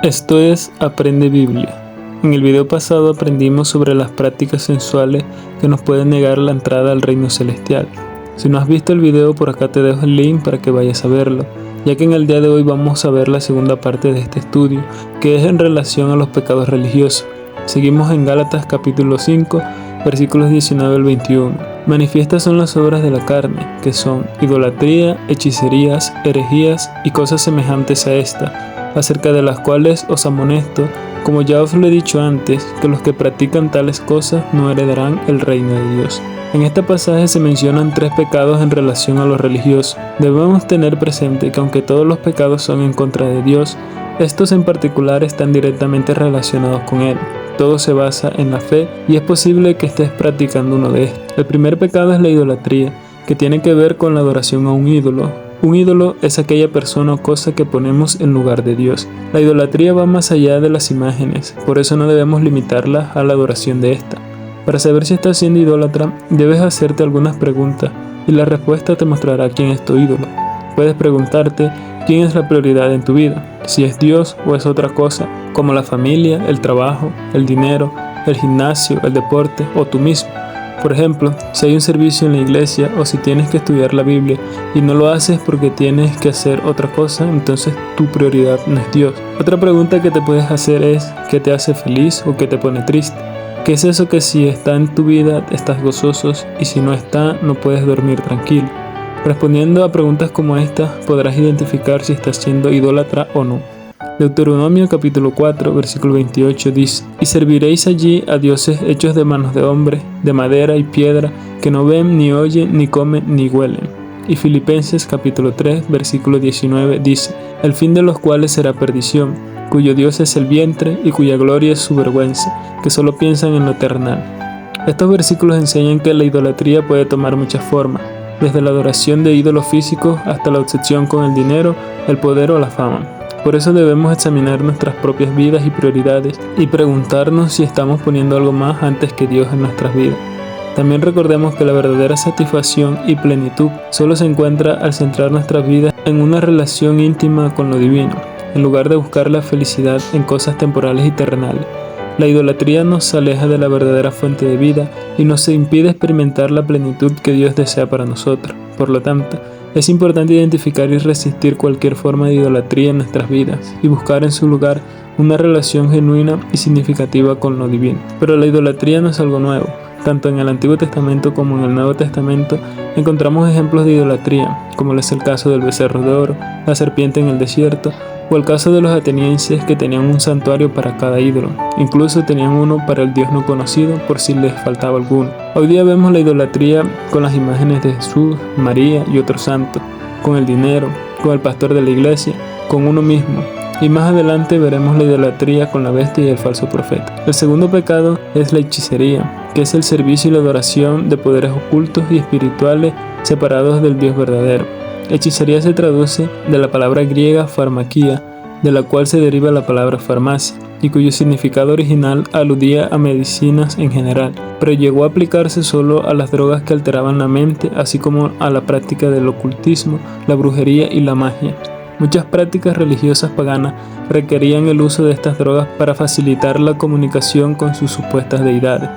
Esto es Aprende Biblia. En el video pasado aprendimos sobre las prácticas sensuales que nos pueden negar la entrada al reino celestial. Si no has visto el video, por acá te dejo el link para que vayas a verlo, ya que en el día de hoy vamos a ver la segunda parte de este estudio, que es en relación a los pecados religiosos. Seguimos en Gálatas capítulo 5, versículos 19 al 21. Manifiestas son las obras de la carne, que son idolatría, hechicerías, herejías y cosas semejantes a esta, acerca de las cuales os amonesto, como ya os lo he dicho antes, que los que practican tales cosas no heredarán el reino de Dios. En este pasaje se mencionan 3 pecados en relación a lo religioso. Debemos tener presente que aunque todos los pecados son en contra de Dios, estos en particular están directamente relacionados con Él. Todo se basa en la fe y es posible que estés practicando uno de estos. El primer pecado es la idolatría, que tiene que ver con la adoración a un ídolo. Un ídolo es aquella persona o cosa que ponemos en lugar de Dios. La idolatría va más allá de las imágenes, por eso no debemos limitarla a la adoración de esta. Para saber si estás siendo idólatra, debes hacerte algunas preguntas y la respuesta te mostrará quién es tu ídolo. Puedes preguntarte quién es la prioridad en tu vida, si es Dios o es otra cosa, como la familia, el trabajo, el dinero, el gimnasio, el deporte o tú mismo. Por ejemplo, si hay un servicio en la iglesia o si tienes que estudiar la Biblia y no lo haces porque tienes que hacer otra cosa, entonces tu prioridad no es Dios. Otra pregunta que te puedes hacer es ¿qué te hace feliz o qué te pone triste? ¿Qué es eso que si está en tu vida estás gozoso y si no está no puedes dormir tranquilo? Respondiendo a preguntas como estas podrás identificar si estás siendo idólatra o no. Deuteronomio capítulo 4, versículo 28 dice: Y serviréis allí a dioses hechos de manos de hombre, de madera y piedra, que no ven, ni oyen, ni comen, ni huelen. Y Filipenses capítulo 3, versículo 19 dice: El fin de los cuales será perdición, cuyo Dios es el vientre y cuya gloria es su vergüenza, que solo piensan en lo terrenal. Estos versículos enseñan que la idolatría puede tomar muchas formas, desde la adoración de ídolos físicos hasta la obsesión con el dinero, el poder o la fama. Por eso debemos examinar nuestras propias vidas y prioridades y preguntarnos si estamos poniendo algo más antes que Dios en nuestras vidas. También recordemos que la verdadera satisfacción y plenitud solo se encuentra al centrar nuestras vidas en una relación íntima con lo divino, en lugar de buscar la felicidad en cosas temporales y terrenales. La idolatría nos aleja de la verdadera fuente de vida y nos impide experimentar la plenitud que Dios desea para nosotros. Por lo tanto, es importante identificar y resistir cualquier forma de idolatría en nuestras vidas y buscar en su lugar una relación genuina y significativa con lo divino. Pero la idolatría no es algo nuevo. Tanto en el Antiguo Testamento como en el Nuevo Testamento encontramos ejemplos de idolatría, como es el caso del becerro de oro, la serpiente en el desierto, o el caso de los atenienses que tenían un santuario para cada ídolo. Incluso tenían uno para el Dios no conocido por si les faltaba alguno. Hoy día vemos la idolatría con las imágenes de Jesús, María y otros santos, con el dinero, con el pastor de la iglesia, con uno mismo. Y más adelante veremos la idolatría con la bestia y el falso profeta. El segundo pecado es la hechicería, que es el servicio y la adoración de poderes ocultos y espirituales separados del Dios verdadero. Hechicería se traduce de la palabra griega farmaquía, de la cual se deriva la palabra farmacia, y cuyo significado original aludía a medicinas en general, pero llegó a aplicarse solo a las drogas que alteraban la mente, así como a la práctica del ocultismo, la brujería y la magia. Muchas prácticas religiosas paganas requerían el uso de estas drogas para facilitar la comunicación con sus supuestas deidades.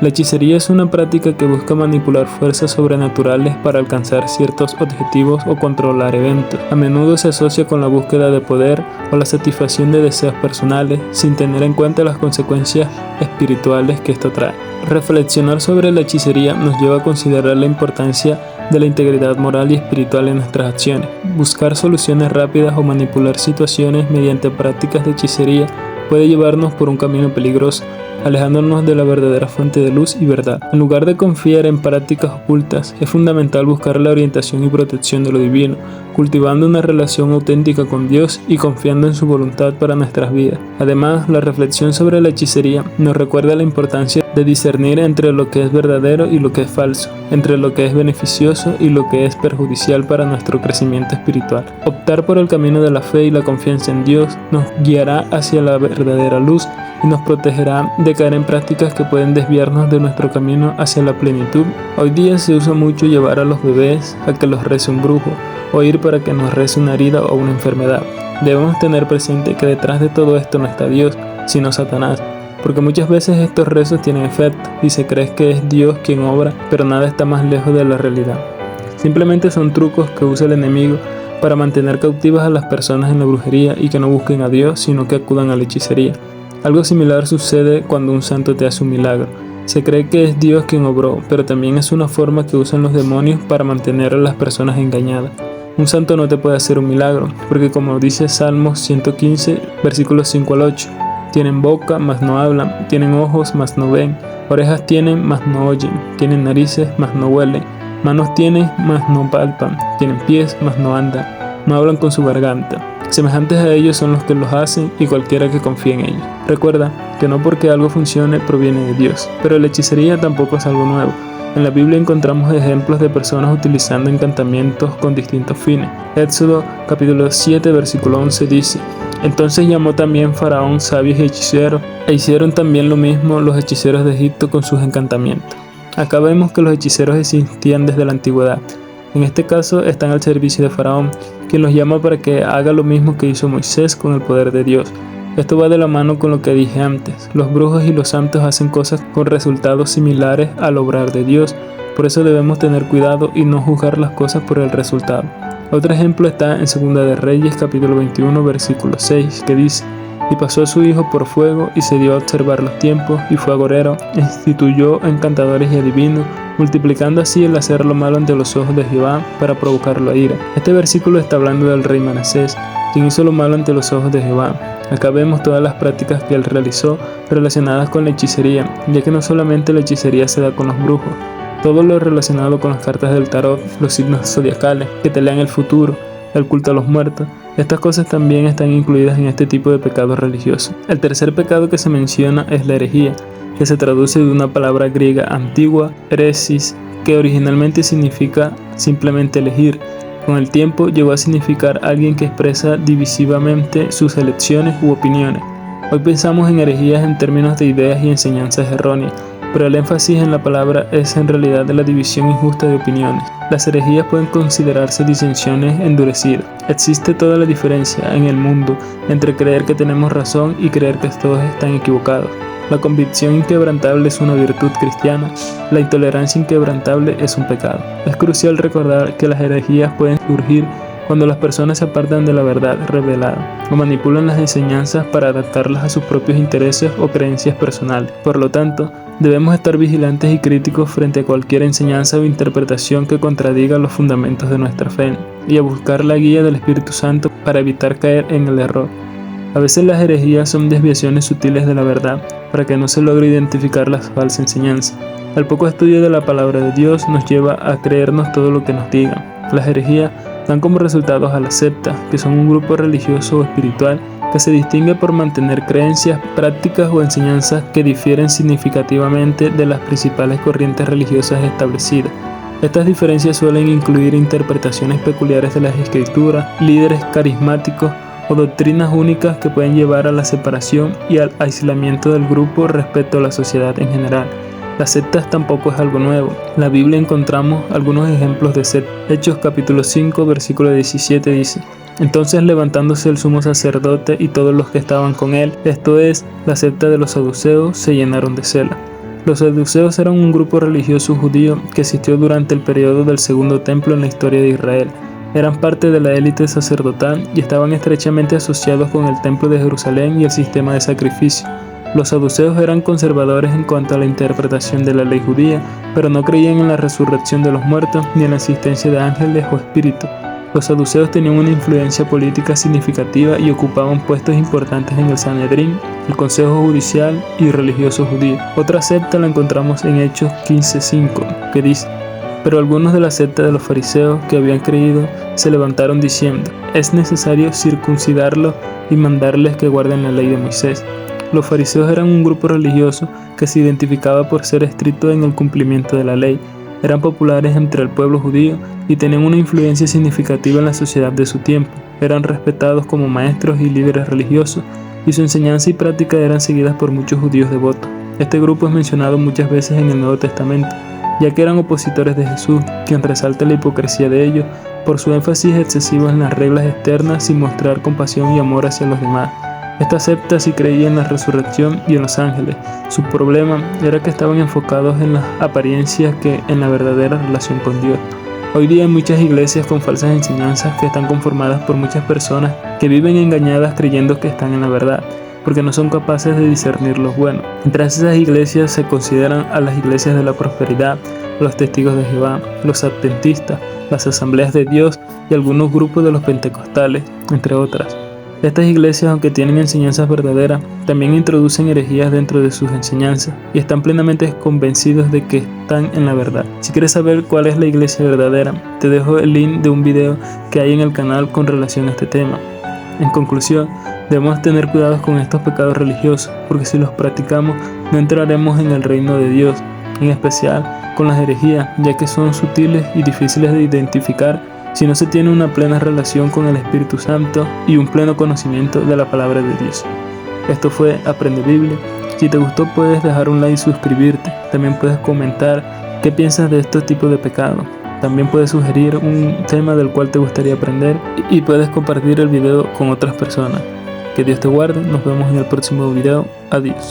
La hechicería es una práctica que busca manipular fuerzas sobrenaturales para alcanzar ciertos objetivos o controlar eventos. A menudo se asocia con la búsqueda de poder o la satisfacción de deseos personales, sin tener en cuenta las consecuencias espirituales que esto trae. Reflexionar sobre la hechicería nos lleva a considerar la importancia de la integridad moral y espiritual en nuestras acciones. Buscar soluciones rápidas o manipular situaciones mediante prácticas de hechicería puede llevarnos por un camino peligroso, alejándonos de la verdadera fuente de luz y verdad. En lugar de confiar en prácticas ocultas, es fundamental buscar la orientación y protección de lo divino, cultivando una relación auténtica con Dios y confiando en su voluntad para nuestras vidas. Además, la reflexión sobre la hechicería nos recuerda la importancia de discernir entre lo que es verdadero y lo que es falso, entre lo que es beneficioso y lo que es perjudicial para nuestro crecimiento espiritual. Optar por el camino de la fe y la confianza en Dios nos guiará hacia la verdadera luz y nos protegerá de caer en prácticas que pueden desviarnos de nuestro camino hacia la plenitud. Hoy día se usa mucho llevar a los bebés a que los rece un brujo o ir para que nos rece una herida o una enfermedad. Debemos tener presente que detrás de todo esto no está Dios, sino Satanás, porque muchas veces estos rezos tienen efecto y se cree que es Dios quien obra, pero nada está más lejos de la realidad. Simplemente son trucos que usa el enemigo para mantener cautivas a las personas en la brujería y que no busquen a Dios, sino que acudan a la hechicería. Algo similar sucede cuando un santo te hace un milagro. Se cree que es Dios quien obró, pero también es una forma que usan los demonios para mantener a las personas engañadas. Un santo no te puede hacer un milagro, porque como dice Salmos 115, versículos 5 al 8, tienen boca, mas no hablan, tienen ojos, mas no ven, orejas tienen, mas no oyen, tienen narices, mas no huelen, manos tienen, mas no palpan, tienen pies, mas no andan, no hablan con su garganta. Semejantes a ellos son los que los hacen y cualquiera que confíe en ellos. Recuerda que no porque algo funcione proviene de Dios, pero la hechicería tampoco es algo nuevo. En la Biblia encontramos ejemplos de personas utilizando encantamientos con distintos fines. Éxodo capítulo 7 versículo 11 dice: Entonces llamó también Faraón sabios y hechiceros, e hicieron también lo mismo los hechiceros de Egipto con sus encantamientos. Acá vemos que los hechiceros existían desde la antigüedad. En este caso están al servicio de Faraón, quien los llama para que haga lo mismo que hizo Moisés con el poder de Dios. Esto va de la mano con lo que dije antes. Los brujos y los santos hacen cosas con resultados similares al obrar de Dios. Por eso debemos tener cuidado y no juzgar las cosas por el resultado. Otro ejemplo está en 2 de Reyes capítulo 21 versículo 6, que dice: Y pasó a su hijo por fuego y se dio a observar los tiempos y fue agorero, instituyó encantadores y adivinos, multiplicando así el hacer lo malo ante los ojos de Jehová para provocarlo a ira. Este versículo está hablando del rey Manasés, quien hizo lo malo ante los ojos de Jehová. Acá vemos todas las prácticas que él realizó relacionadas con la hechicería, ya que no solamente la hechicería se da con los brujos, todo lo relacionado con las cartas del tarot, los signos zodiacales, que te lean el futuro, el culto a los muertos. Estas cosas también están incluidas en este tipo de pecados religiosos. El tercer pecado que se menciona es la herejía, que se traduce de una palabra griega antigua, heresis, que originalmente significa simplemente elegir. Con el tiempo llegó a significar alguien que expresa divisivamente sus elecciones u opiniones. Hoy pensamos en herejías en términos de ideas y enseñanzas erróneas, pero el énfasis en la palabra es en realidad de la división injusta de opiniones. Las herejías pueden considerarse disensiones endurecidas. Existe toda la diferencia en el mundo entre creer que tenemos razón y creer que todos están equivocados. La convicción inquebrantable es una virtud cristiana, la intolerancia inquebrantable es un pecado. Es crucial recordar que las herejías pueden surgir cuando las personas se apartan de la verdad revelada o manipulan las enseñanzas para adaptarlas a sus propios intereses o creencias personales. Por lo tanto, debemos estar vigilantes y críticos frente a cualquier enseñanza o interpretación que contradiga los fundamentos de nuestra fe y a buscar la guía del Espíritu Santo para evitar caer en el error. A veces las herejías son desviaciones sutiles de la verdad para que no se logre identificar las falsas enseñanzas. El poco estudio de la palabra de Dios nos lleva a creernos todo lo que nos digan. Las herejías dan como resultados a las sectas, que son un grupo religioso o espiritual que se distingue por mantener creencias, prácticas o enseñanzas que difieren significativamente de las principales corrientes religiosas establecidas. Estas diferencias suelen incluir interpretaciones peculiares de las escrituras, líderes carismáticos o doctrinas únicas que pueden llevar a la separación y al aislamiento del grupo respecto a la sociedad en general. Las sectas tampoco es algo nuevo. En la Biblia encontramos algunos ejemplos de sectas. Hechos capítulo 5 versículo 17 dice: Entonces levantándose el sumo sacerdote y todos los que estaban con él, esto es, la secta de los saduceos, se llenaron de celo. Los saduceos eran un grupo religioso judío que existió durante el periodo del Segundo Templo en la historia de Israel. Eran parte de la élite sacerdotal y estaban estrechamente asociados con el Templo de Jerusalén y el sistema de sacrificio. Los saduceos eran conservadores en cuanto a la interpretación de la ley judía, pero no creían en la resurrección de los muertos ni en la existencia de ángeles o espíritus. Los saduceos tenían una influencia política significativa y ocupaban puestos importantes en el Sanedrín, el Consejo Judicial y religioso judío. Otra secta la encontramos en Hechos 15:5, que dice: Pero algunos de la secta de los fariseos que habían creído se levantaron diciendo: Es necesario circuncidarlos y mandarles que guarden la ley de Moisés. Los fariseos eran un grupo religioso que se identificaba por ser estricto en el cumplimiento de la ley. Eran populares entre el pueblo judío y tenían una influencia significativa en la sociedad de su tiempo. Eran respetados como maestros y líderes religiosos, y su enseñanza y práctica eran seguidas por muchos judíos devotos. Este grupo es mencionado muchas veces en el Nuevo Testamento, ya que eran opositores de Jesús, quien resalta la hipocresía de ellos por su énfasis excesivo en las reglas externas sin mostrar compasión y amor hacia los demás. Esta secta sí creía en la resurrección y en los ángeles. Su problema era que estaban enfocados en las apariencias que en la verdadera relación con Dios. Hoy día hay muchas iglesias con falsas enseñanzas que están conformadas por muchas personas que viven engañadas creyendo que están en la verdad, porque no son capaces de discernir lo bueno. Entre esas iglesias se consideran a las iglesias de la prosperidad, los testigos de Jehová, los adventistas, las asambleas de Dios y algunos grupos de los pentecostales, entre otras. Estas iglesias, aunque tienen enseñanzas verdaderas, también introducen herejías dentro de sus enseñanzas y están plenamente convencidos de que están en la verdad. Si quieres saber cuál es la iglesia verdadera, te dejo el link de un video que hay en el canal con relación a este tema. En conclusión, debemos tener cuidado con estos pecados religiosos, porque si los practicamos no entraremos en el reino de Dios, en especial con las herejías, ya que son sutiles y difíciles de identificar si no se tiene una plena relación con el Espíritu Santo y un pleno conocimiento de la palabra de Dios. Esto fue Aprende Biblia. Si te gustó puedes dejar un like y suscribirte. También puedes comentar qué piensas de estos tipos de pecados. También puedes sugerir un tema del cual te gustaría aprender y puedes compartir el video con otras personas. Que Dios te guarde. Nos vemos en el próximo video. Adiós.